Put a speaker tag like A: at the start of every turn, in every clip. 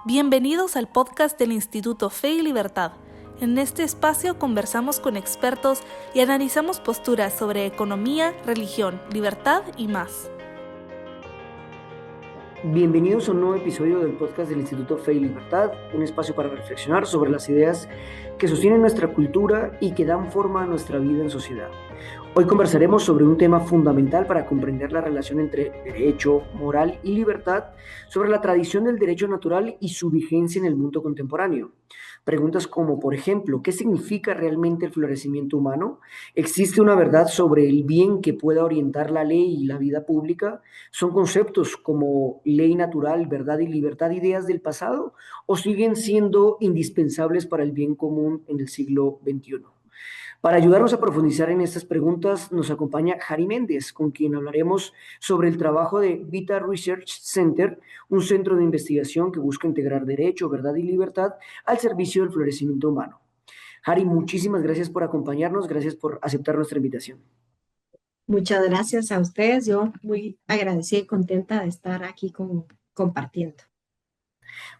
A: Bienvenidos al podcast del Instituto Fe y Libertad. En este espacio conversamos con expertos y analizamos posturas sobre economía, religión, libertad y más.
B: Bienvenidos a un nuevo episodio del podcast del Instituto Fe y Libertad, un espacio para reflexionar sobre las ideas que sostienen nuestra cultura y que dan forma a nuestra vida en sociedad. Hoy conversaremos sobre un tema fundamental para comprender la relación entre derecho, moral y libertad, sobre la tradición del derecho natural y su vigencia en el mundo contemporáneo. Preguntas como, por ejemplo, ¿qué significa realmente el florecimiento humano? ¿Existe una verdad sobre el bien que pueda orientar la ley y la vida pública? ¿Son conceptos como ley natural, verdad y libertad ideas del pasado o siguen siendo indispensables para el bien común en el siglo XXI? Para ayudarnos a profundizar en estas preguntas, nos acompaña Jari Méndez, con quien hablaremos sobre el trabajo de Vita Research Center, un centro de investigación que busca integrar derecho, verdad y libertad al servicio del florecimiento humano. Jari, muchísimas gracias por acompañarnos, gracias por aceptar nuestra invitación.
C: Muchas gracias a ustedes. Yo muy agradecida y contenta de estar aquí compartiendo.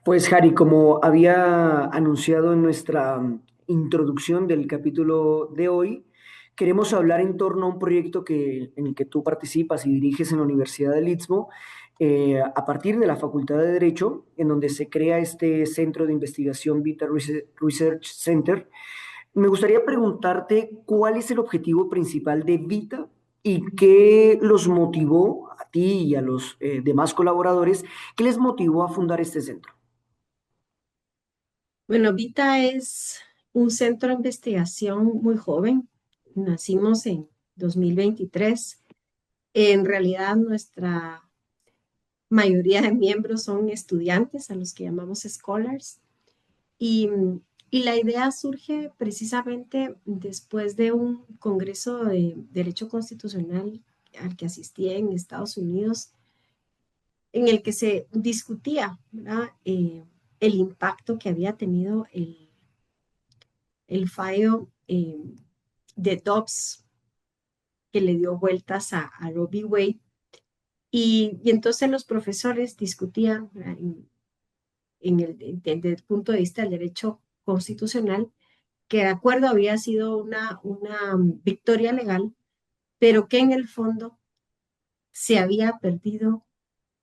B: Pues Jari, como había anunciado en nuestra introducción del capítulo de hoy, queremos hablar en torno a un proyecto en el que tú participas y diriges en la Universidad del Istmo, a partir de la Facultad de Derecho, en donde se crea este centro de investigación Vita Research Center. Me gustaría preguntarte cuál es el objetivo principal de Vita y qué los motivó a ti y a los demás colaboradores, qué les motivó a fundar este centro.
C: Bueno, Vita es un centro de investigación muy joven. Nacimos en 2023. En realidad, nuestra mayoría de miembros son estudiantes, a los que llamamos scholars. Y, y la idea surge precisamente después de un congreso de Derecho Constitucional al que asistí en Estados Unidos, en el que se discutía, ¿verdad? El impacto que había tenido el fallo de Dobbs, que le dio vueltas a Roe v. Wade. Y entonces los profesores discutían desde el punto de vista del derecho constitucional que de acuerdo había sido una victoria legal, pero que en el fondo se había perdido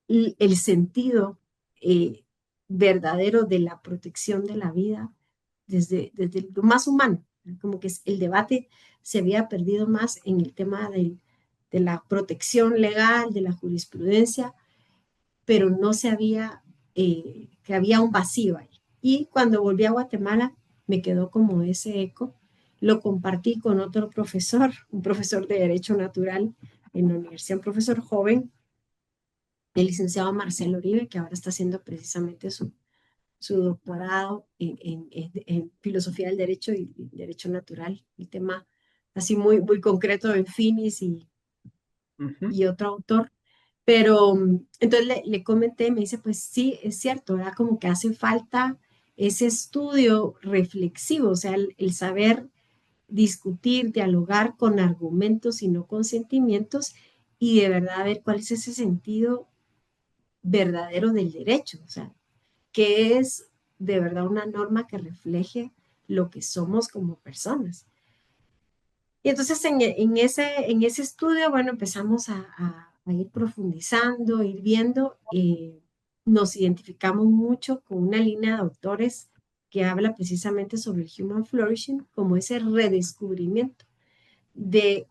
C: el sentido eh, verdadero de la protección de la vida desde lo más humano, como que el debate se había perdido más en el tema de la protección legal, de la jurisprudencia, pero no se había, que había un vacío ahí. Y cuando volví a Guatemala, me quedó como ese eco. Lo compartí con otro profesor, un profesor de Derecho Natural en la universidad, un profesor joven, el licenciado Marcelo Uribe, que ahora está haciendo precisamente su doctorado en filosofía del derecho y derecho natural, el tema así muy concreto en Finis y otro autor. Pero entonces le comenté, me dice, pues sí, es cierto, ¿verdad? Como que hace falta ese estudio reflexivo, o sea, el saber discutir, dialogar con argumentos y no con sentimientos, y de verdad ver cuál es ese sentido verdadero del derecho, o sea, que es de verdad una norma que refleje lo que somos como personas. Y entonces en ese estudio, bueno, empezamos a ir profundizando, ir viendo, nos identificamos mucho con una línea de autores que habla precisamente sobre el human flourishing como ese redescubrimiento de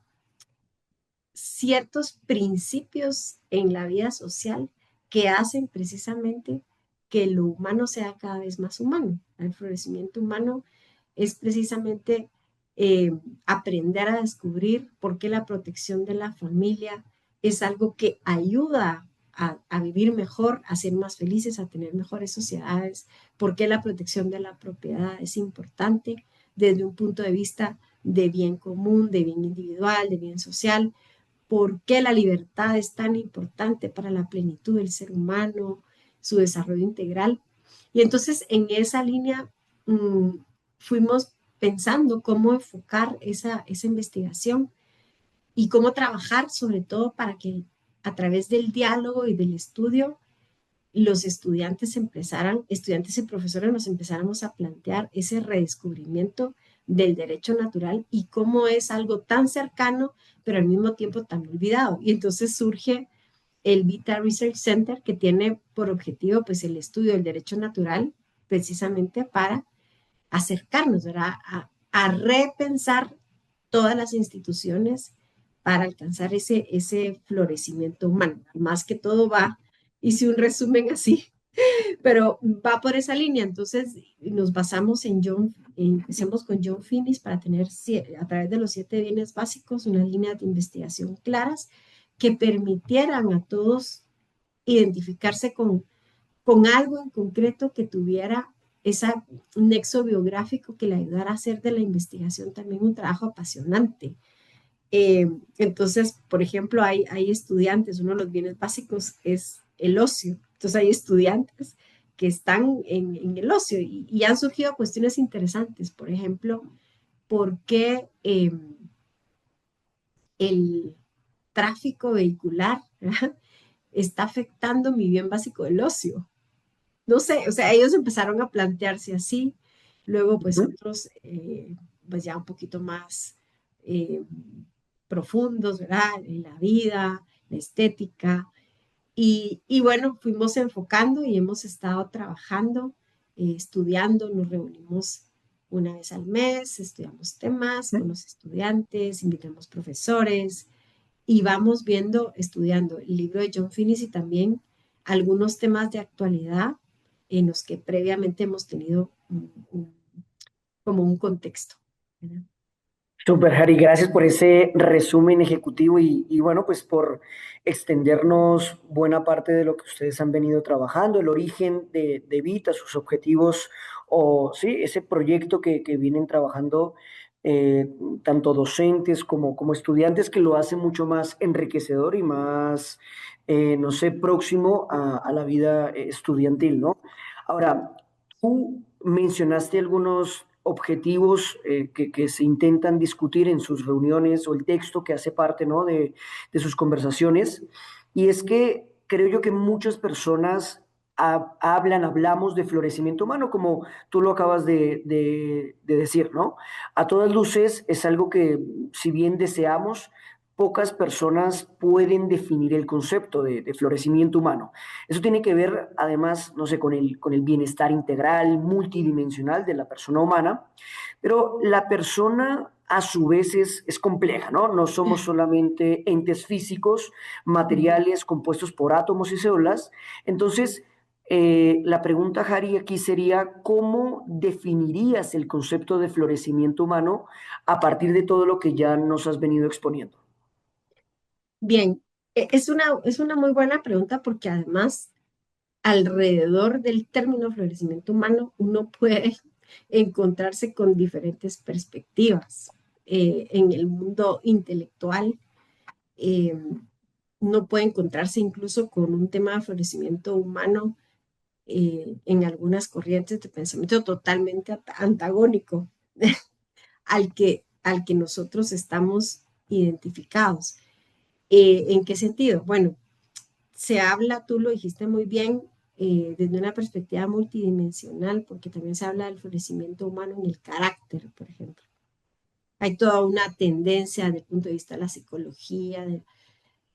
C: ciertos principios en la vida social que hacen precisamente que lo humano sea cada vez más humano. El florecimiento humano es precisamente aprender a descubrir por qué la protección de la familia es algo que ayuda a vivir mejor, a ser más felices, a tener mejores sociedades, por qué la protección de la propiedad es importante desde un punto de vista de bien común, de bien individual, de bien social, por qué la libertad es tan importante para la plenitud del ser humano, su desarrollo integral. Y entonces en esa línea fuimos pensando cómo enfocar esa investigación y cómo trabajar sobre todo para que a través del diálogo y del estudio los estudiantes y profesores nos empezáramos a plantear ese redescubrimiento del derecho natural y cómo es algo tan cercano, pero al mismo tiempo tan olvidado. Y entonces surge el Vita Research Center, que tiene por objetivo pues el estudio del derecho natural, precisamente para acercarnos, ¿verdad? A repensar todas las instituciones para alcanzar ese florecimiento humano. Más que todo va, hice un resumen así, pero va por esa línea. Entonces nos basamos empecemos con John Finnis para tener a través de los 7 bienes básicos unas líneas de investigación claras que permitieran a todos identificarse con algo en concreto que tuviera ese nexo biográfico que le ayudara a hacer de la investigación también un trabajo apasionante. Entonces, por ejemplo, hay estudiantes, uno de los bienes básicos es el ocio. Entonces, hay estudiantes que están en el ocio y han surgido cuestiones interesantes. Por ejemplo, ¿por qué el tráfico vehicular, ¿verdad?, está afectando mi bien básico del ocio? No sé, o sea, ellos empezaron a plantearse así, luego pues
B: Ujú.
C: otros, pues ya un poquito más eh, profundos, ¿verdad? En la vida, la estética, y bueno, fuimos enfocando y hemos estado trabajando, estudiando, nos reunimos una vez al mes, estudiamos temas con los estudiantes, invitamos profesores y vamos viendo, estudiando el libro de John Finnis y también algunos temas de actualidad en los que previamente hemos tenido como un contexto, ¿verdad?
B: Super, Harry, gracias por ese resumen ejecutivo y bueno, pues por extendernos buena parte de lo que ustedes han venido trabajando, el origen de Vita, sus objetivos o sí, ese proyecto que vienen trabajando eh, tanto docentes como estudiantes, que lo hace mucho más enriquecedor y más, no sé, próximo a la vida estudiantil, ¿no? Ahora, tú mencionaste algunos objetivos que se intentan discutir en sus reuniones o el texto que hace parte, ¿no?, de sus conversaciones. Y es que creo yo que muchas personas hablamos de florecimiento humano, como tú lo acabas de decir, ¿no? A todas luces es algo que, si bien deseamos, pocas personas pueden definir el concepto de florecimiento humano. Eso tiene que ver, además, no sé, con el bienestar integral, multidimensional de la persona humana, pero la persona a su vez es compleja, ¿no? No somos solamente entes físicos,
C: Ujú.
B: materiales compuestos por átomos y células. Entonces, la pregunta, Harry, aquí sería, ¿cómo definirías el concepto de florecimiento humano a partir de todo lo que ya nos has venido exponiendo?
C: Bien, es una muy buena pregunta porque además alrededor del término florecimiento humano uno puede encontrarse con diferentes perspectivas. En el mundo intelectual, eh, uno puede encontrarse incluso con un tema de florecimiento humano en algunas corrientes de pensamiento totalmente antagónico al que nosotros estamos identificados. ¿En qué sentido? Bueno, se habla, tú lo dijiste muy bien, desde una perspectiva multidimensional, porque también se habla del florecimiento humano en el carácter, por ejemplo. Hay toda una tendencia desde el punto de vista de la psicología,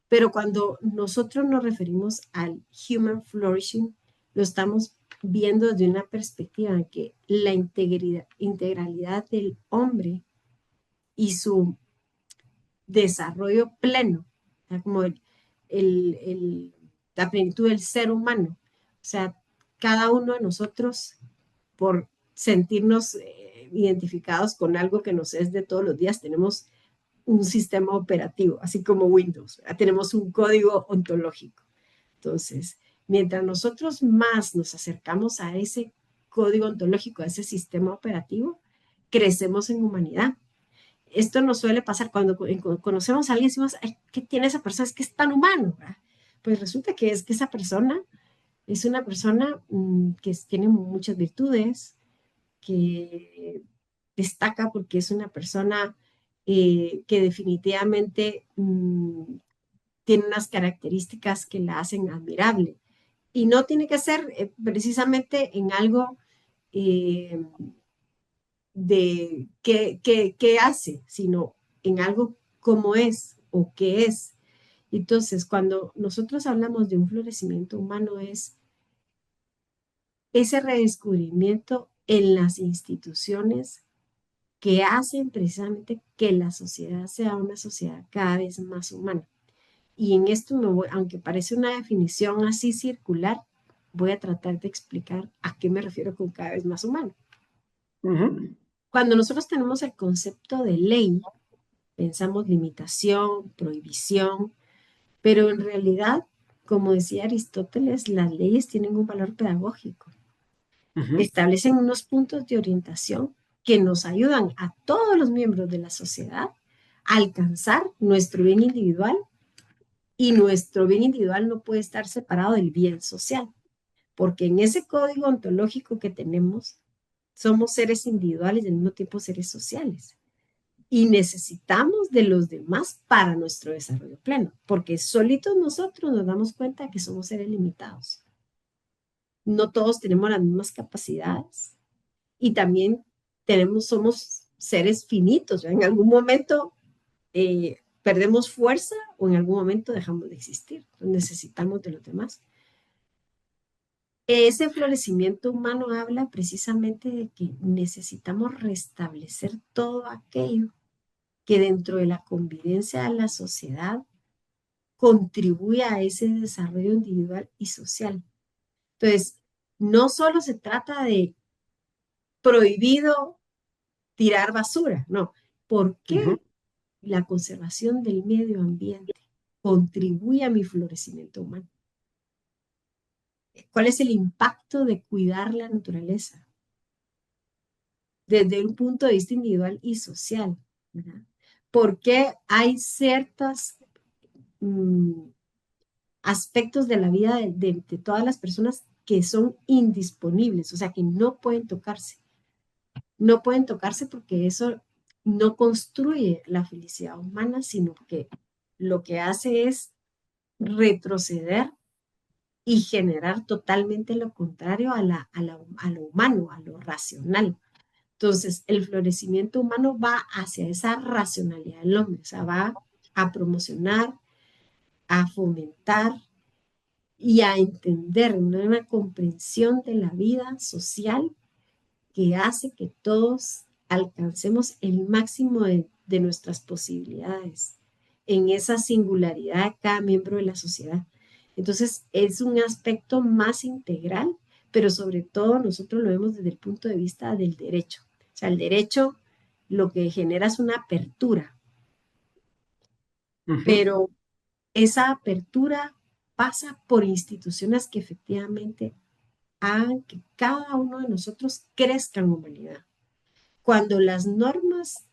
C: pero cuando nosotros nos referimos al human flourishing, lo estamos viendo desde una perspectiva en que la integralidad del hombre y su desarrollo pleno, o sea, como el, el- la plenitud del ser humano. O sea, cada uno de nosotros, por sentirnos identificados con algo que nos es de todos los días, tenemos un sistema operativo, así como Windows, ¿verdad? Tenemos un código ontológico. Entonces, mientras nosotros más nos acercamos a ese código ontológico, a ese sistema operativo, crecemos en humanidad. Esto nos suele pasar cuando conocemos a alguien y decimos, ay, ¿qué tiene esa persona? Es que es tan humano, ¿verdad? Pues resulta que es que esa persona es una persona que tiene muchas virtudes, que destaca porque es una persona que definitivamente tiene unas características que la hacen admirable. Y no tiene que ser precisamente en algo eh, de qué hace, sino en algo como es o qué es. Entonces, cuando nosotros hablamos de un florecimiento humano, es ese redescubrimiento en las instituciones que hacen precisamente que la sociedad sea una sociedad cada vez más humana. Y en esto me voy, aunque parece una definición así circular, voy a tratar de explicar a qué me refiero con cada vez más humano.
B: Ujú,
C: Cuando nosotros tenemos el concepto de ley, pensamos limitación, prohibición, pero en realidad, como decía Aristóteles, las leyes tienen un valor pedagógico.
B: ujú,
C: Establecen unos puntos de orientación que nos ayudan a todos los miembros de la sociedad a alcanzar nuestro bien individual, y nuestro bien individual no puede estar separado del bien social, porque en ese código ontológico que tenemos somos seres individuales y al mismo tiempo seres sociales. Y necesitamos de los demás para nuestro desarrollo pleno, porque solitos nosotros nos damos cuenta que somos seres limitados. No todos tenemos las mismas capacidades y también somos seres finitos. En algún momento perdemos fuerza o en algún momento dejamos de existir. Necesitamos de los demás. Ese florecimiento humano habla precisamente de que necesitamos restablecer todo aquello que dentro de la convivencia de la sociedad contribuye a ese desarrollo individual y social. Entonces, no solo se trata de prohibido tirar basura, no. ¿Por
B: ujú,
C: qué la conservación del medio ambiente contribuye a mi florecimiento humano? ¿Cuál es el impacto de cuidar la naturaleza desde un punto de vista individual y social? ¿Verdad? ¿Por qué hay ciertos aspectos de la vida de todas las personas que son indisponibles, o sea, que no pueden tocarse? No pueden tocarse porque eso no construye la felicidad humana, sino que lo que hace es retroceder y generar totalmente lo contrario a lo humano, a lo racional. Entonces, el florecimiento humano va hacia esa racionalidad del hombre, o sea, va a promocionar, a fomentar y a entender una comprensión de la vida social que hace que todos alcancemos el máximo de nuestras posibilidades en esa singularidad de cada miembro de la sociedad. Entonces, es un aspecto más integral, pero sobre todo nosotros lo vemos desde el punto de vista del derecho. O sea, el derecho lo que genera es una apertura,
B: ujú,
C: pero esa apertura pasa por instituciones que efectivamente hagan que cada uno de nosotros crezca en humanidad. Cuando las normas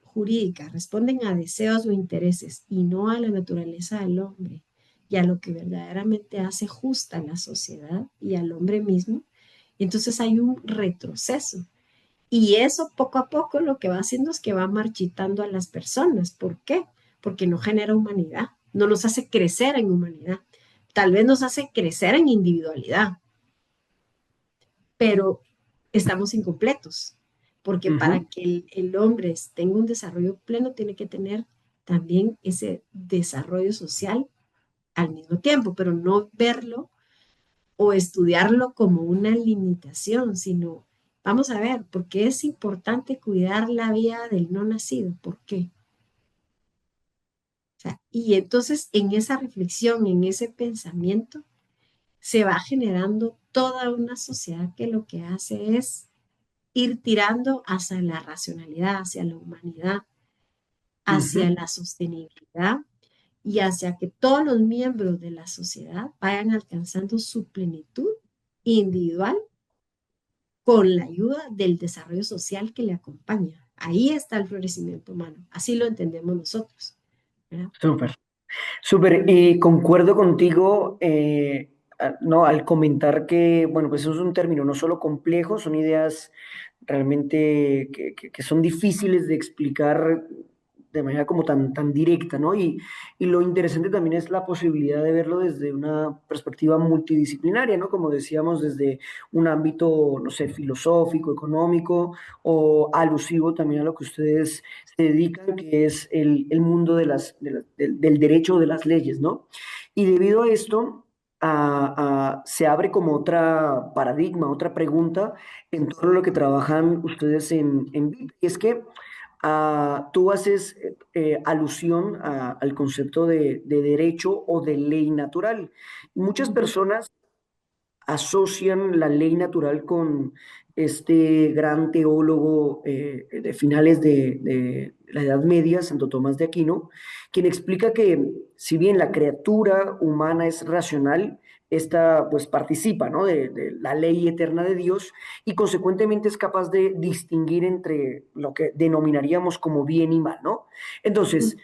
C: jurídicas responden a deseos o intereses y no a la naturaleza del hombre y a lo que verdaderamente hace justa la sociedad y al hombre mismo, entonces hay un retroceso. Y eso poco a poco lo que va haciendo es que va marchitando a las personas. ¿Por qué? Porque no genera humanidad, no nos hace crecer en humanidad. Tal vez nos hace crecer en individualidad, pero estamos incompletos, porque para
B: ujú,
C: que el hombre tenga un desarrollo pleno, tiene que tener también ese desarrollo social al mismo tiempo, pero no verlo o estudiarlo como una limitación, sino vamos a ver, ¿por qué es importante cuidar la vida del no nacido? ¿Por qué? O sea, y entonces en esa reflexión, en ese pensamiento, se va generando toda una sociedad que lo que hace es ir tirando hacia la racionalidad, hacia la humanidad, hacia
B: ujú.
C: la sostenibilidad y hacia que todos los miembros de la sociedad vayan alcanzando su plenitud individual con la ayuda del desarrollo social que le acompaña. Ahí está el florecimiento humano, así lo entendemos nosotros, ¿verdad?
B: Súper. Súper, y concuerdo contigo, no, al comentar que, bueno, pues eso es un término no solo complejo, son ideas realmente que son difíciles de explicar de manera como tan directa, ¿no? Y lo interesante también es la posibilidad de verlo desde una perspectiva multidisciplinaria, ¿no? Como decíamos, desde un ámbito, no sé, filosófico, económico o alusivo también a lo que ustedes se dedican, que es el mundo del derecho de las leyes, ¿no? Y debido a esto, se abre como otra paradigma, otra pregunta en torno a lo que trabajan ustedes en BIP. Y es que tú haces alusión al concepto de derecho o de ley natural. Muchas personas asocian la ley natural con este gran teólogo de finales de la Edad Media, Santo Tomás de Aquino, quien explica que si bien la criatura humana es racional, esta pues participa, ¿no? de la ley eterna de Dios y consecuentemente es capaz de distinguir entre lo que denominaríamos como bien y mal, ¿no? Entonces,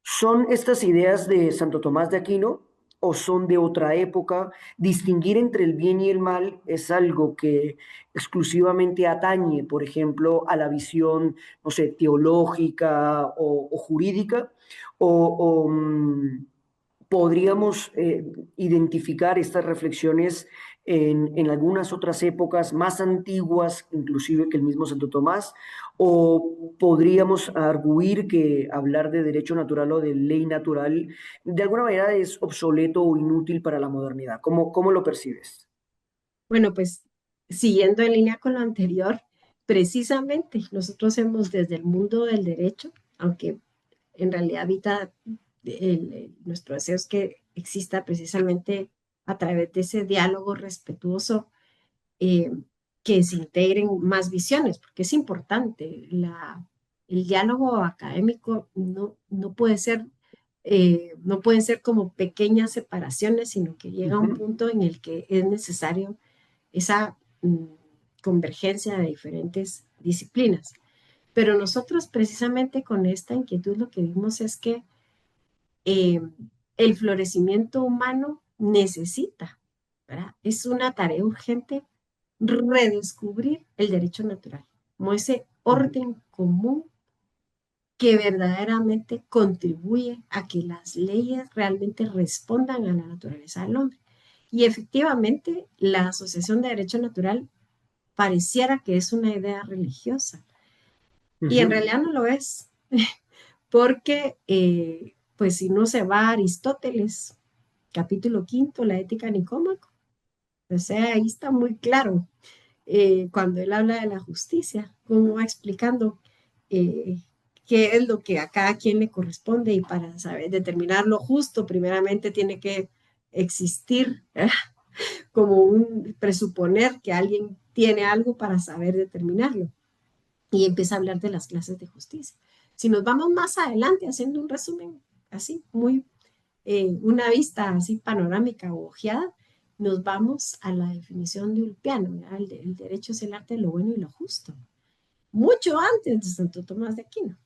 B: ¿son estas ideas de Santo Tomás de Aquino o son de otra época? Distinguir entre el bien y el mal es algo que exclusivamente atañe, por ejemplo, a la visión, no sé, teológica o jurídica, o podríamos identificar estas reflexiones en algunas otras épocas más antiguas, inclusive que el mismo Santo Tomás, o podríamos arguir que hablar de derecho natural o de ley natural de alguna manera es obsoleto o inútil para la modernidad. ¿Cómo lo percibes?
C: Bueno, pues siguiendo en línea con lo anterior, precisamente nosotros hemos desde el mundo del derecho, aunque en realidad habita nuestro deseo es que exista precisamente a través de ese diálogo respetuoso, eh, que se integren más visiones, porque es importante. El diálogo académico no puede ser, no pueden ser como pequeñas separaciones, sino que llega a un
B: Ujú,
C: punto en el que es necesario esa convergencia de diferentes disciplinas. Pero nosotros precisamente con esta inquietud lo que vimos es que eh, el florecimiento humano necesita, ¿verdad? Es una tarea urgente redescubrir el derecho natural, como ese
B: ujú,
C: orden común que verdaderamente contribuye a que las leyes realmente respondan a la naturaleza del hombre. Y efectivamente, la Asociación de Derecho Natural pareciera que es una idea religiosa, y en
B: ujú,
C: realidad no lo es, porque pues si no se va a Aristóteles, capítulo quinto, la ética nicómaco, o sea, ahí está muy claro, cuando él habla de la justicia, cómo va explicando eh, qué es lo que a cada quien le corresponde, y para saber determinar lo justo, primeramente tiene que existir como un presuponer que alguien tiene algo para saber determinarlo, y empieza a hablar de las clases de justicia. Si nos vamos más adelante, haciendo un resumen así, muy, una vista así panorámica o ojeada, nos vamos a la definición de Ulpiano, ¿verdad? El derecho es el arte de lo bueno y lo justo. Mucho antes de Santo Tomás de Aquino,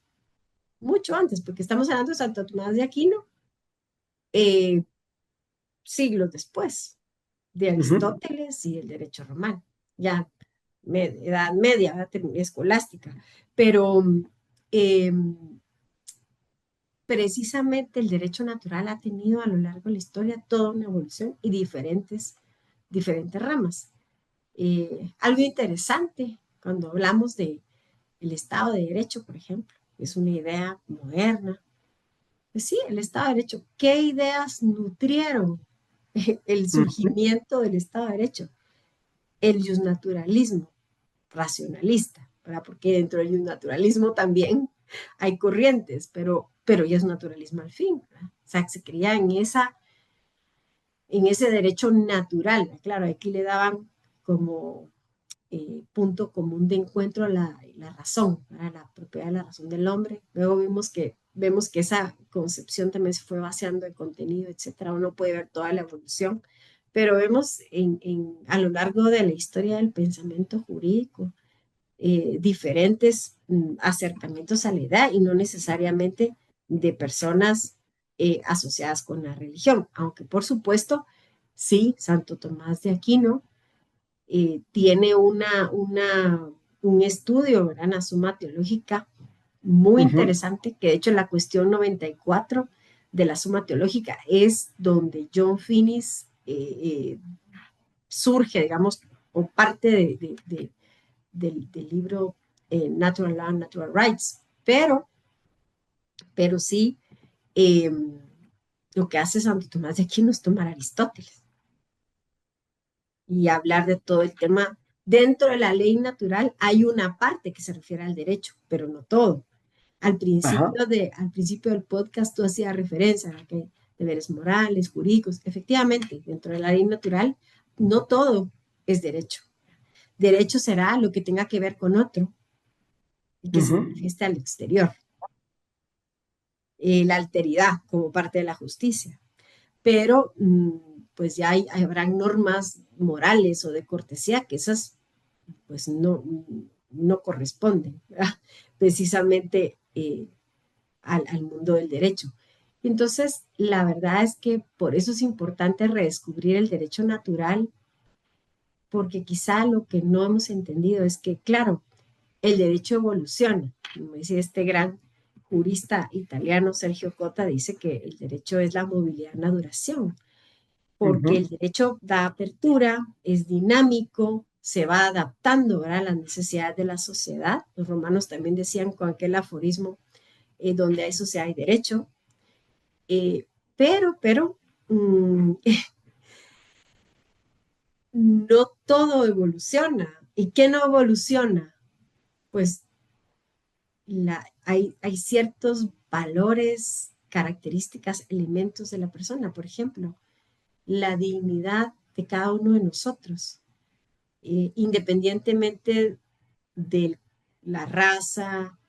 C: mucho antes, porque estamos hablando de Santo Tomás de Aquino, eh, siglos después de
B: ujú.
C: Aristóteles y el derecho romano, ya edad media, ¿verdad? Escolástica, pero eh, precisamente el derecho natural ha tenido a lo largo de la historia toda una evolución y diferentes ramas. Algo interesante cuando hablamos de el Estado de Derecho, por ejemplo, es una idea moderna. Pues sí, el Estado de Derecho. ¿Qué ideas nutrieron el
B: Ujú.
C: surgimiento del Estado de Derecho? El justnaturalismo racionalista, ¿verdad? Porque dentro del naturalismo también hay corrientes, pero ya es naturalismo al fin, ¿verdad? O sea, se creía en ese derecho natural, ¿verdad? Claro, aquí le daban como punto común de encuentro la razón, ¿verdad? La propiedad de la razón del hombre. Luego vemos que esa concepción también se fue vaciando de contenido, etcétera. Uno puede ver toda la evolución, pero vemos a lo largo de la historia del pensamiento jurídico diferentes acercamientos a la edad, y no necesariamente de personas asociadas con la religión, aunque por supuesto, sí, Santo Tomás de Aquino tiene un estudio, ¿verdad? Una suma teológica muy
B: Ujú.
C: interesante, que de hecho la cuestión 94 de la Suma Teológica es donde John Finnis surge, digamos, o parte del libro Natural Law and Natural Rights, pero sí, eh, lo que hace Santo Tomás de Aquino es tomar Aristóteles y hablar de todo el tema. Dentro de la ley natural hay una parte que se refiere al derecho, pero no todo.
B: Ajá.
C: Al principio del podcast tú hacías referencia a que hay deberes morales, jurídicos. Efectivamente, dentro de la ley natural no todo es derecho. Derecho será lo que tenga que ver con otro y que se
B: Ujú.
C: manifiesta al exterior. La alteridad como parte de la justicia. Pero pues ya habrán normas morales o de cortesía que esas pues no corresponden, ¿verdad? Precisamente al mundo del derecho. Entonces, la verdad es que por eso es importante redescubrir el derecho natural, porque quizá lo que no hemos entendido es que, claro, el derecho evoluciona. Como dice este gran jurista italiano Sergio Cotta, dice que el derecho es la movilidad en la duración, porque el
B: Ujú.
C: derecho da apertura, es dinámico, se va adaptando, ¿verdad?, a las necesidades de la sociedad. Los romanos también decían con aquel aforismo, donde hay sociedad y derecho. Eh, pero mm, no todo evoluciona. ¿Y qué no evoluciona? Pues hay ciertos valores, características, elementos de la persona. Por ejemplo, la dignidad de cada uno de nosotros, independientemente de la raza,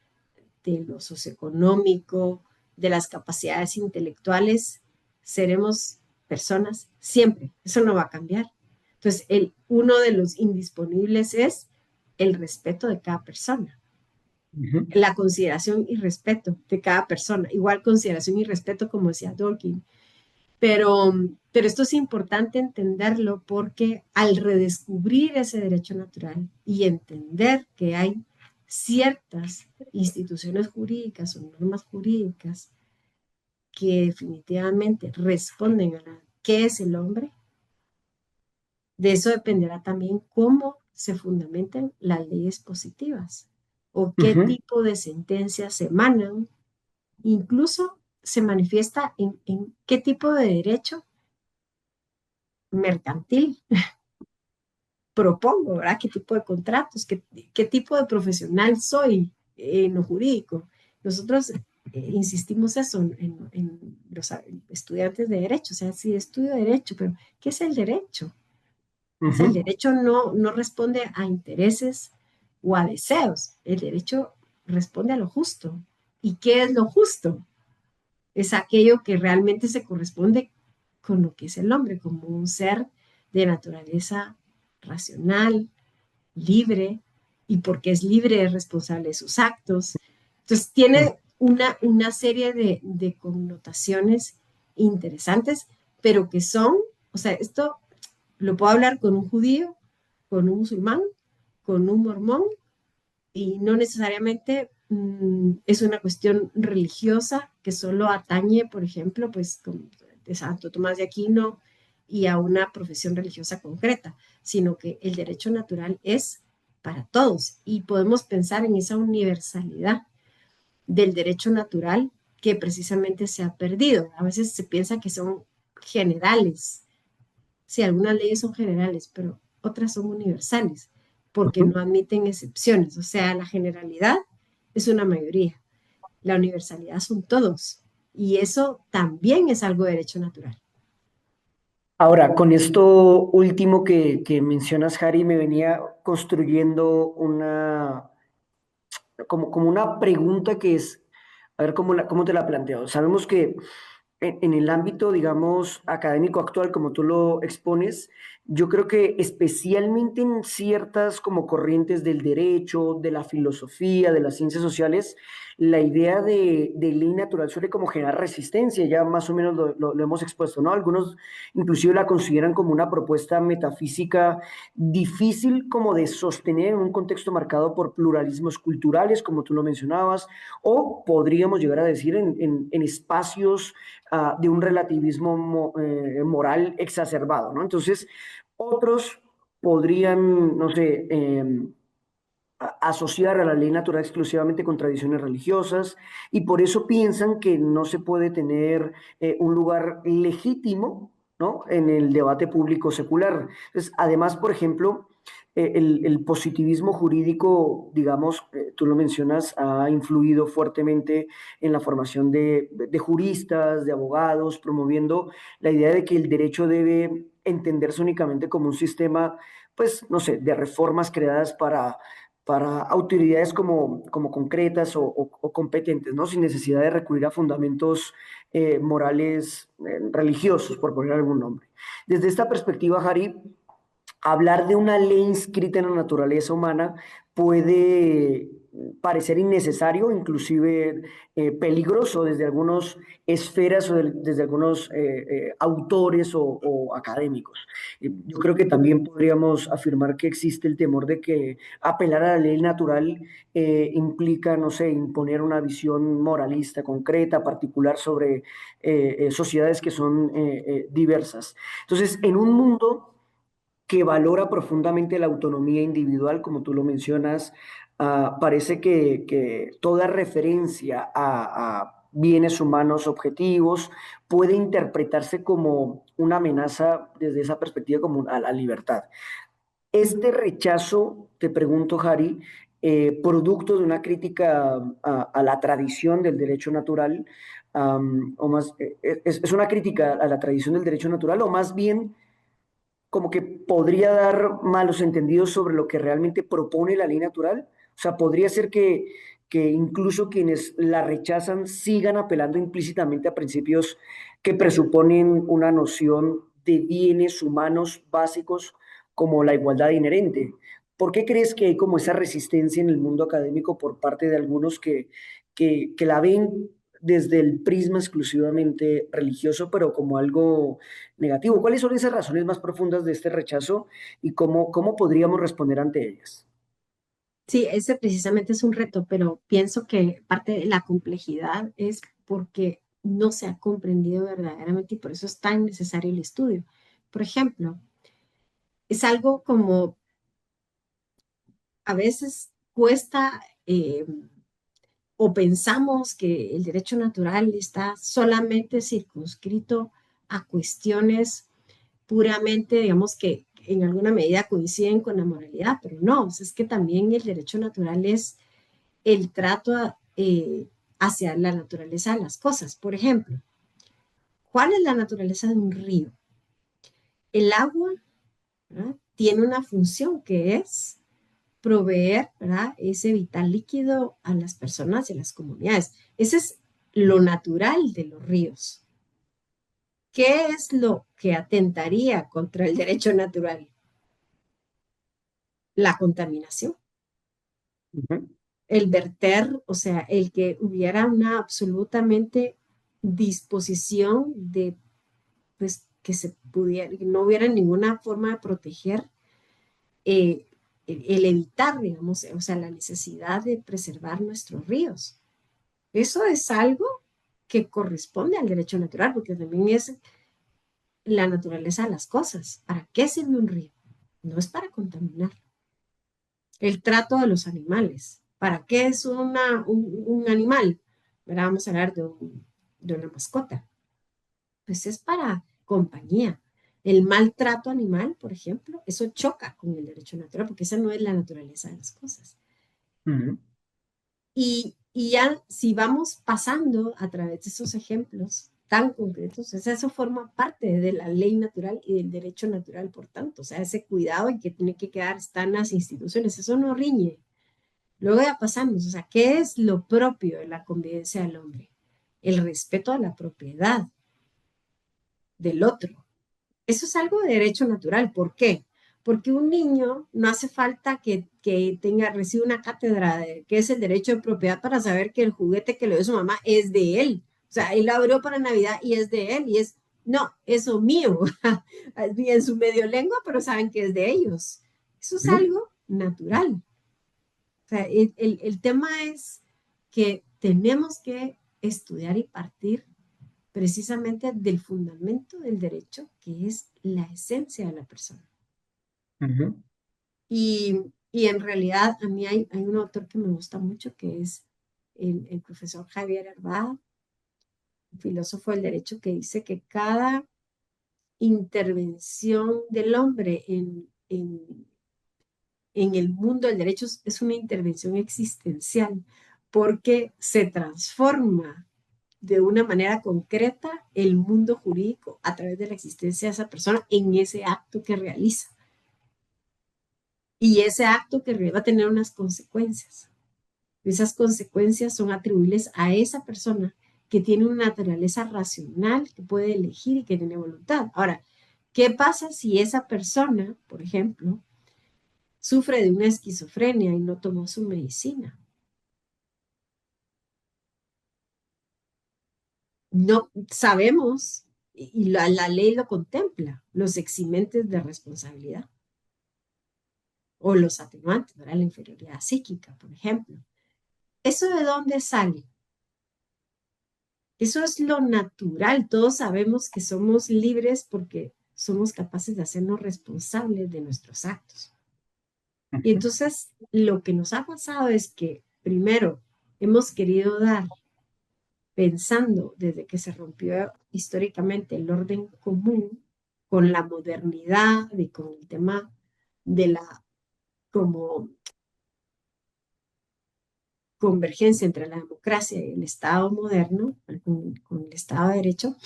C: de lo socioeconómico, de las capacidades intelectuales, seremos personas siempre. Eso no va a cambiar. Entonces, uno de los indisponibles es el respeto de cada persona,
B: Ujú.
C: la consideración y respeto de cada persona. Igual consideración y respeto, como decía Dworkin. Pero esto es importante entenderlo porque al redescubrir ese derecho natural y entender que hay ciertas instituciones jurídicas o normas jurídicas que definitivamente responden a qué es el hombre, de eso dependerá también cómo se fundamentan las leyes positivas o qué
B: Ujú.
C: tipo de sentencias emanan, incluso se manifiesta en qué tipo de derecho mercantil propongo, ¿verdad? ¿Qué tipo de contratos? ¿Qué tipo de profesional soy en lo jurídico? Nosotros insistimos eso en los estudiantes de derecho, o sea, sí estudio derecho, pero ¿qué es el derecho? O sea, el
B: Ujú.
C: derecho no responde a intereses o a deseos, el derecho responde a lo justo. ¿Y qué es lo justo? Es aquello que realmente se corresponde con lo que es el hombre, como un ser de naturaleza racional, libre, y porque es libre es responsable de sus actos. Entonces tiene una serie de connotaciones interesantes, pero que son, o sea, esto lo puedo hablar con un judío, con un musulmán, con un mormón, y no necesariamente es una cuestión religiosa que solo atañe, por ejemplo, pues de Santo Tomás de Aquino y a una profesión religiosa concreta, sino que el derecho natural es para todos y podemos pensar en esa universalidad del derecho natural que precisamente se ha perdido. A veces se piensa que son generales. Sí, algunas leyes son generales, pero otras son universales porque
B: Ujú.
C: no admiten excepciones. O sea, la generalidad es una mayoría, la universalidad son todos. Y eso también es algo de derecho natural.
B: Ahora, con esto último que mencionas, Harry, me venía construyendo como una pregunta que es, a ver cómo te la planteo. Sabemos que en el ámbito, digamos, académico actual, como tú lo expones, Yo creo que especialmente en ciertas como corrientes del derecho, de la filosofía, de las ciencias sociales, la idea de ley natural suele como generar resistencia, ya más o menos lo hemos expuesto, ¿no? Algunos inclusive la consideran como una propuesta metafísica difícil como de sostener en un contexto marcado por pluralismos culturales, como tú lo mencionabas, o podríamos llegar a decir en espacios de un relativismo moral exacerbado, ¿no? Entonces, otros podrían, no sé, asociar a la ley natural exclusivamente con tradiciones religiosas y por eso piensan que no se puede tener un lugar legítimo, ¿no? En el debate público secular. Entonces, además, por ejemplo, el positivismo jurídico, digamos, tú lo mencionas, ha influido fuertemente en la formación de juristas, de abogados, promoviendo la idea de que el derecho debe entenderse únicamente como un sistema, pues, no sé, de reformas creadas para autoridades como concretas o competentes, ¿no? Sin necesidad de recurrir a fundamentos morales religiosos, por poner algún nombre. Desde esta perspectiva, Harry, hablar de una ley inscrita en la naturaleza humana puede parecer innecesario, inclusive peligroso desde algunas esferas desde algunos autores o académicos. Yo creo que también podríamos afirmar que existe el temor de que apelar a la ley natural implica, no sé, imponer una visión moralista concreta, particular sobre sociedades que son diversas. Entonces, en un mundo que valora profundamente la autonomía individual, como tú lo mencionas, parece que toda referencia a bienes humanos objetivos puede interpretarse como una amenaza desde esa perspectiva como a la libertad. Este rechazo, te pregunto, Harry, producto de una crítica a la tradición del derecho natural, o más, es una crítica a la tradición del derecho natural, o más bien como que podría dar malos entendidos sobre lo que realmente propone la ley natural. O sea, podría ser que incluso quienes la rechazan sigan apelando implícitamente a principios que presuponen una noción de bienes humanos básicos como la igualdad inherente. ¿Por qué crees que hay como esa resistencia en el mundo académico por parte de algunos que la ven desde el prisma exclusivamente religioso, pero como algo negativo? ¿Cuáles son esas razones más profundas de este rechazo y cómo podríamos responder ante ellas?
C: Sí, ese precisamente es un reto, pero pienso que parte de la complejidad es porque no se ha comprendido verdaderamente y por eso es tan necesario el estudio. Por ejemplo, es algo como a veces cuesta o pensamos que el derecho natural está solamente circunscrito a cuestiones puramente, digamos, que en alguna medida coinciden con la moralidad, pero no, o sea, es que también el derecho natural es el trato hacia la naturaleza de las cosas. Por ejemplo, ¿cuál es la naturaleza de un río? El agua, ¿verdad?, tiene una función que es proveer, ¿verdad?, ese vital líquido a las personas y a las comunidades. Ese es lo natural de los ríos. ¿Qué es lo que atentaría contra el derecho natural? La contaminación,
B: Ujú.
C: el verter, o sea, el que hubiera una absolutamente disposición de, pues, que se pudiera, que no hubiera ninguna forma de proteger, eh, el evitar, digamos, o sea, la necesidad de preservar nuestros ríos. Eso es algo que corresponde al derecho natural, porque también es la naturaleza de las cosas. ¿Para qué sirve un río? No es para contaminar. El trato de los animales. ¿Para qué es un animal? Ahora vamos a hablar de una mascota. Pues es para compañía. El maltrato animal, por ejemplo, eso choca con el derecho natural, porque esa no es la naturaleza de las cosas.
B: Ujú.
C: Y ya si vamos pasando a través de esos ejemplos tan concretos, o sea, eso forma parte de la ley natural y del derecho natural, por tanto, o sea, ese cuidado en que tiene que quedar están las instituciones, eso no riñe. Luego ya pasamos, o sea, ¿qué es lo propio de la convivencia del hombre? El respeto a la propiedad del otro, Eso es algo de derecho natural. ¿Por qué? Porque un niño no hace falta que reciba una cátedra de qué es el derecho de propiedad para saber que el juguete que le dio su mamá es de él. O sea, él lo abrió para Navidad y es de él. Y es, no, eso mío. En su medio lengua, pero saben que es de ellos. Eso es
B: Ujú.
C: algo natural. O sea, el tema es que tenemos que estudiar y partir precisamente del fundamento del derecho, que es la esencia de la persona.
B: Ujú.
C: Y en realidad a mí hay un autor que me gusta mucho, que es el profesor Javier Arvada, filósofo del derecho, que dice que cada intervención del hombre en el mundo del derecho es una intervención existencial, porque se transforma de una manera concreta el mundo jurídico a través de la existencia de esa persona en ese acto que realiza. Y ese acto que va a tener unas consecuencias. Esas consecuencias son atribuibles a esa persona que tiene una naturaleza racional, que puede elegir y que tiene voluntad. Ahora, ¿qué pasa si esa persona, por ejemplo, sufre de una esquizofrenia y no tomó su medicina? No sabemos, y la ley lo contempla, los eximentes de responsabilidad o los atenuantes, ¿verdad? La inferioridad psíquica, por ejemplo. ¿Eso de dónde sale? Eso es lo natural. Todos sabemos que somos libres porque somos capaces de hacernos responsables de nuestros actos. Y
B: Ujú.
C: entonces lo que nos ha pasado es que, primero, hemos querido dar, pensando desde que se rompió históricamente el orden común, con la modernidad y con el tema de la como convergencia entre la democracia y el Estado moderno, con el Estado de Derecho,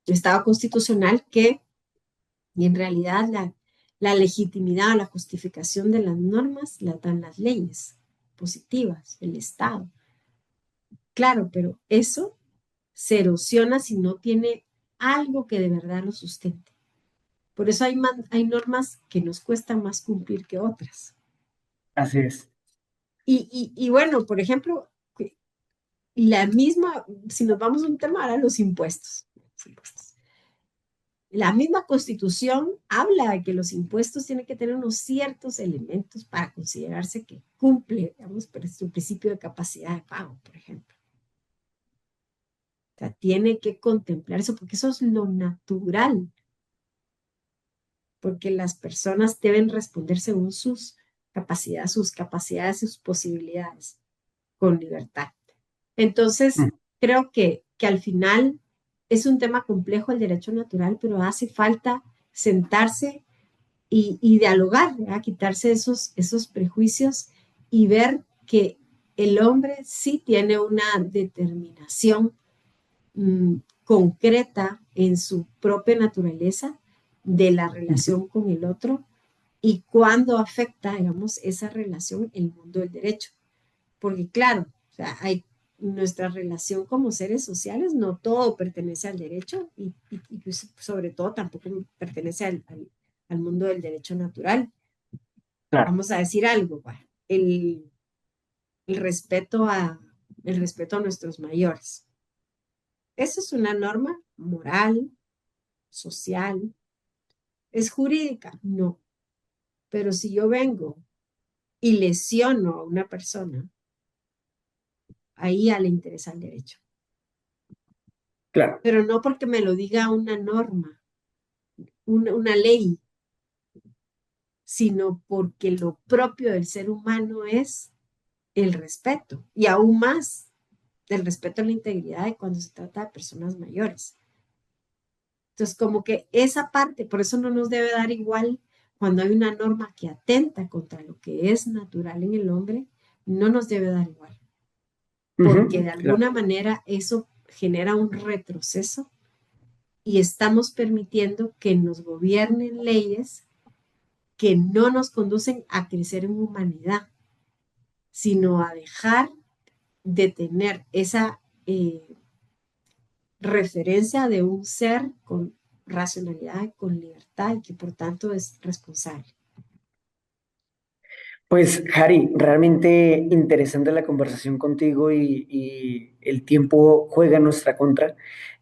C: el Estado constitucional, que y en realidad la legitimidad o la justificación de las normas la dan las leyes positivas, el Estado. Claro, pero eso se erosiona si no tiene algo que de verdad lo sustente. Por eso hay normas que nos cuestan más cumplir que otras.
B: Así es.
C: Y bueno, por ejemplo, la misma, si nos vamos a un tema, ahora los impuestos. Los impuestos. La misma Constitución habla de que los impuestos tienen que tener unos ciertos elementos para considerarse que cumple, digamos, su principio de capacidad de pago, por ejemplo. O sea, tiene que contemplar eso porque eso es lo natural, porque las personas deben responder según sus capacidades y sus posibilidades, con libertad. Entonces,
B: Mm.
C: creo que al final es un tema complejo el derecho natural, pero hace falta sentarse y dialogar, ¿verdad? Quitarse esos prejuicios y ver que el hombre sí tiene una determinación concreta en su propia naturaleza de la
B: Ujú.
C: relación con el otro y cuándo afecta, digamos, esa relación el mundo del derecho. Porque claro, o sea, hay nuestra relación como seres sociales, no todo pertenece al derecho y pues, sobre todo tampoco pertenece al mundo del derecho natural.
B: Claro.
C: Vamos a decir algo, bueno, el respeto el respeto a nuestros mayores. Eso es una norma moral, social. ¿Es jurídica? No. Pero si yo vengo y lesiono a una persona, ahí ya le interesa el derecho.
B: Claro.
C: Pero no porque me lo diga una norma, una ley, sino porque lo propio del ser humano es el respeto y aún más el respeto a la integridad de cuando se trata de personas mayores. Entonces, como que esa parte, por eso no nos debe dar igual cuando hay una norma que atenta contra lo que es natural en el hombre, no nos debe dar igual, porque
B: Ujú.
C: de
B: Claro.
C: alguna manera eso genera un retroceso y estamos permitiendo que nos gobiernen leyes que no nos conducen a crecer en humanidad, sino a dejar de tener esa referencia de un ser con racionalidad y con libertad y que por tanto es responsable.
B: Pues, Harry, realmente interesante la conversación contigo y el tiempo juega en nuestra contra.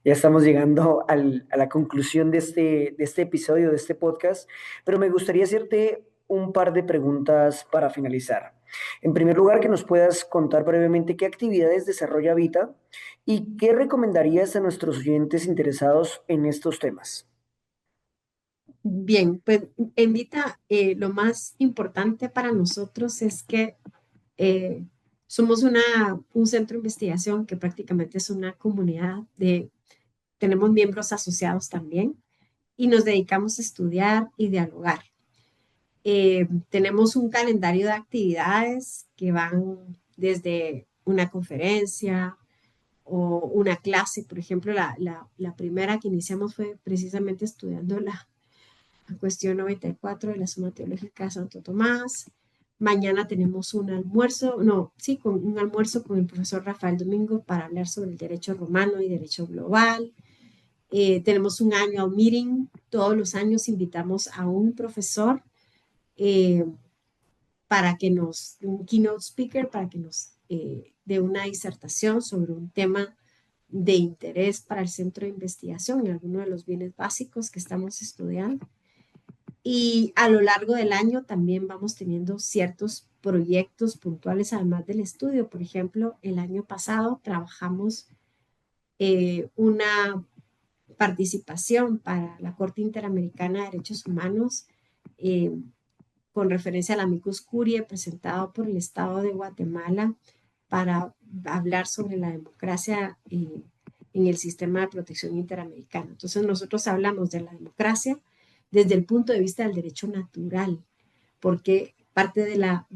B: Ya estamos llegando a la conclusión de este episodio, de este podcast, pero me gustaría hacerte un par de preguntas para finalizar. En primer lugar, que nos puedas contar brevemente qué actividades desarrolla Vita y qué recomendarías a nuestros oyentes interesados en estos temas.
C: Bien, pues en Vita lo más importante para nosotros es que eh, somos un centro de investigación que prácticamente es una comunidad tenemos miembros asociados también y nos dedicamos a estudiar y dialogar. Tenemos un calendario de actividades que van desde una conferencia o una clase. Por ejemplo, la primera que iniciamos fue precisamente estudiando la cuestión 94 de la Suma Teológica de Santo Tomás. Mañana tenemos un almuerzo, no, sí, con un almuerzo con el profesor Rafael Domingo para hablar sobre el derecho romano y derecho global. Tenemos un annual meeting. Todos los años invitamos a un profesor eh, para que un keynote speaker, para que nos dé una disertación sobre un tema de interés para el centro de investigación y algunos de los bienes básicos que estamos estudiando. Y a lo largo del año también vamos teniendo ciertos proyectos puntuales además del estudio. Por ejemplo, el año pasado trabajamos una participación para la Corte Interamericana de Derechos Humanos eh, con referencia al amicus curiae presentado por el Estado de Guatemala para hablar sobre la democracia en el sistema de protección interamericano. Entonces nosotros hablamos de la democracia desde el punto de vista del derecho natural, porque parte de la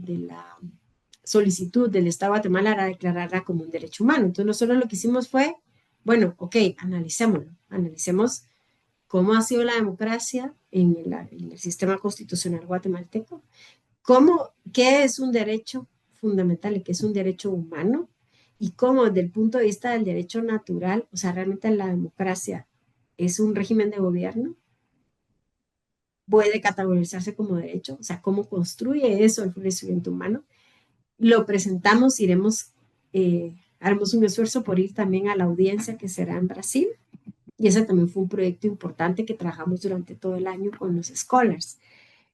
C: solicitud del Estado de Guatemala era declararla como un derecho humano. Entonces nosotros lo que hicimos fue, bueno, ok, analicémoslo, analicemos cómo ha sido la democracia en el sistema constitucional guatemalteco, qué es un derecho fundamental y qué es un derecho humano, y cómo desde el punto de vista del derecho natural, o sea, realmente la democracia es un régimen de gobierno, puede categorizarse como derecho, o sea, cómo construye eso el florecimiento humano. Lo presentamos, haremos un esfuerzo por ir también a la audiencia que será en Brasil. Y ese también fue un proyecto importante que trabajamos durante todo el año con los scholars.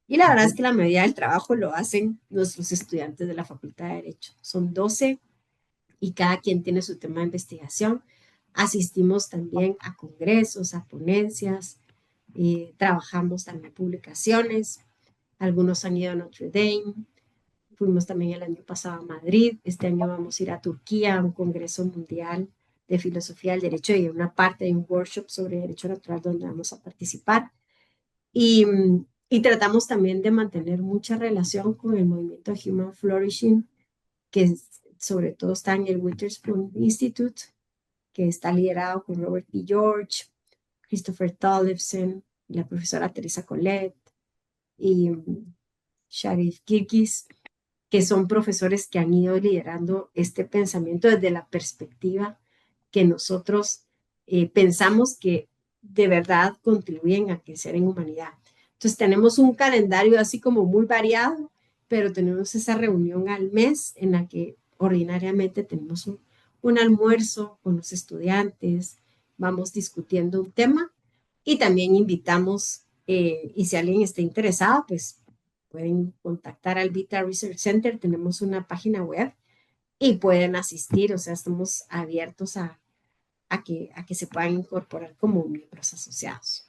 C: Y la verdad es que la mayoría del trabajo lo hacen nuestros estudiantes de la Facultad de Derecho. Son 12 y cada quien tiene su tema de investigación. Asistimos también a congresos, a ponencias, trabajamos también publicaciones. Algunos han ido a Notre Dame. Fuimos también el año pasado a Madrid. Este año vamos a ir a Turquía a un congreso mundial de filosofía del derecho y una parte de un workshop sobre derecho natural donde vamos a participar. Y, y tratamos también de mantener mucha relación con el movimiento Human Flourishing, que sobre todo está en el Witherspoon Institute, que está liderado por Robert P. George, Christopher Tollefson, la profesora Teresa Colette y Sharif Kirkis, que son profesores que han ido liderando este pensamiento desde la perspectiva que nosotros pensamos que de verdad contribuyen a crecer en humanidad. Entonces tenemos un calendario así como muy variado, pero tenemos esa reunión al mes en la que ordinariamente tenemos un almuerzo con los estudiantes, vamos discutiendo un tema y también invitamos, y si alguien está interesado, pues pueden contactar al Vita Research Center, tenemos una página web y pueden asistir, o sea, estamos abiertos a que se puedan incorporar como miembros asociados.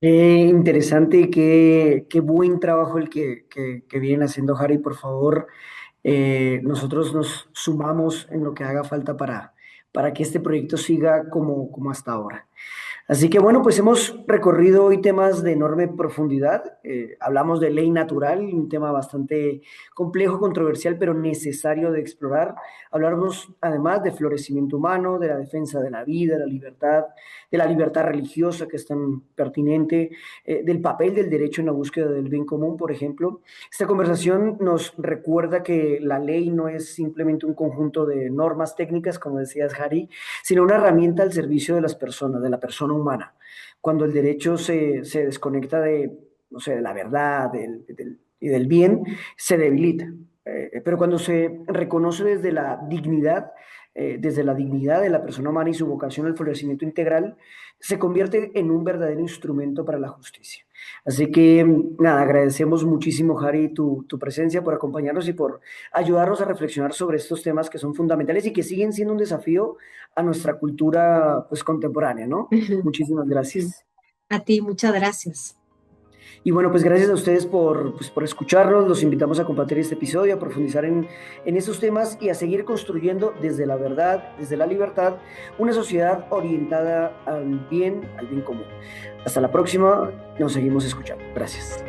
B: Qué interesante y qué buen trabajo el que vienen haciendo, Harry. Por favor, nosotros nos sumamos en lo que haga falta para que este proyecto siga como hasta ahora. Así que bueno, pues hemos recorrido hoy temas de enorme profundidad. Hablamos de ley natural, un tema bastante complejo, controversial, pero necesario de explorar. Hablamos además de florecimiento humano, de la defensa de la vida, de la libertad religiosa que es tan pertinente, del papel del derecho en la búsqueda del bien común, por ejemplo. Esta conversación nos recuerda que la ley no es simplemente un conjunto de normas técnicas, como decías, Harry, sino una herramienta al servicio de las personas, de la persona humana. Cuando el derecho se desconecta de, no sé, de la verdad y del bien, se debilita. Pero cuando se reconoce desde la dignidad de la persona humana y su vocación al florecimiento integral, se convierte en un verdadero instrumento para la justicia. Así que, nada, agradecemos muchísimo, Jari, tu presencia, por acompañarnos y por ayudarnos a reflexionar sobre estos temas que son fundamentales y que siguen siendo un desafío a nuestra cultura, pues, contemporánea, ¿no? Muchísimas
C: Sí.
B: gracias.
C: A ti, muchas gracias.
B: Y bueno, pues gracias a ustedes por escucharnos. Los invitamos a compartir este episodio, a profundizar en estos temas y a seguir construyendo desde la verdad, desde la libertad, una sociedad orientada al bien común. Hasta la próxima, nos seguimos escuchando. Gracias.